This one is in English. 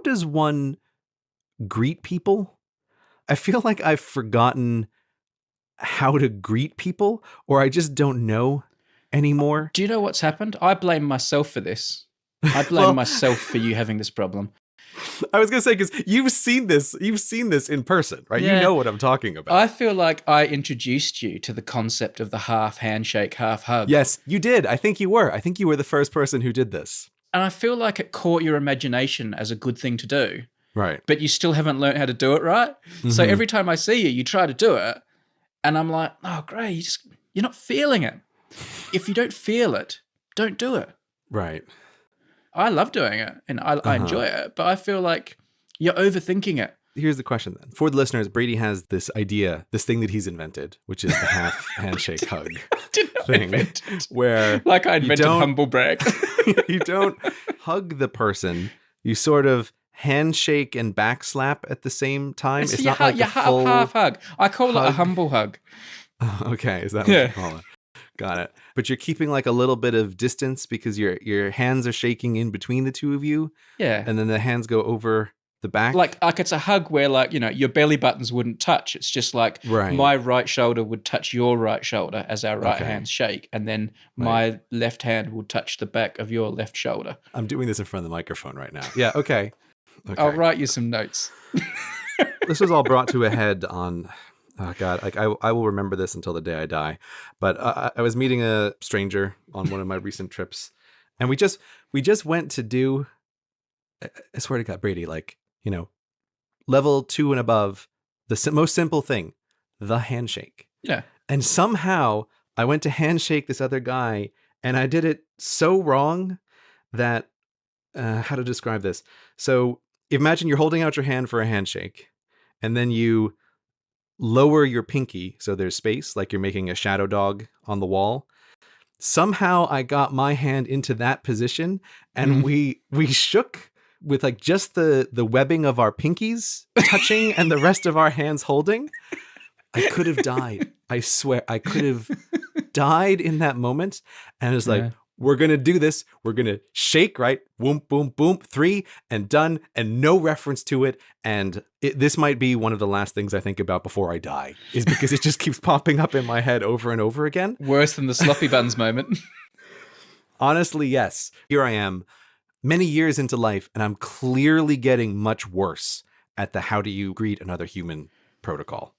does one greet people? I feel like I've forgotten how to greet people, or I just don't know anymore. Do you know what's happened? I blame myself for this. I blame Well- myself for you having this problem. I was going to say, because you've seen this in person, right? Yeah. You know what I'm talking about. I feel like I introduced you to the concept of the half handshake, half hug. Yes, you did. I think you were the first person who did this. And I feel like it caught your imagination as a good thing to do. Right. But you still haven't learned how to do it right. So every time I see you, you try to do it. And I'm like, oh, great. You're not feeling it. If you don't feel it, don't do it. Right. I love doing it and I enjoy it, but I feel like you're overthinking it. Here's the question then. For the listeners, Brady has this idea, this thing that he's invented, which is the half handshake hug thing, where like I invented humble brag. You don't hug the person. You sort of handshake and backslap at the same time. It's not like a full half hug. I call it a humble hug. Okay, is that what you call it? Got it. But you're keeping like a little bit of distance because your hands are shaking in between the two of you. Yeah. And then the hands go over the back. Like it's a hug where like, you know, your belly buttons wouldn't touch. It's just like my right shoulder would touch your right shoulder as our right hands shake. And then my left hand will touch the back of your left shoulder. I'm doing this in front of the microphone right now. Yeah, okay. I'll write you some notes. This was all brought to a head on... Oh God! Like I will remember this until the day I die. But I was meeting a stranger on one of my recent trips, and we just went to do. I swear to God, Brady, like, you know, level 2 and above, the most simple thing, the handshake. Yeah. And somehow I went to handshake this other guy, and I did it so wrong that how to describe this? So imagine you're holding out your hand for a handshake, and then you lower your pinky so there's space, like you're making a shadow dog on the wall. Somehow I got my hand into that position, and we shook with like just the webbing of our pinkies touching and the rest of our hands holding. I could have died. I swear I could have died in that moment. And it was like, we're going to do this. We're going to shake, right? Boom, boom, boom, 3 and done. And no reference to it. And this might be one of the last things I think about before I die, is because it just keeps popping up in my head over and over again. Worse than the sloppy buns moment. Honestly, yes. Here I am many years into life, and I'm clearly getting much worse at the how do you greet another human protocol.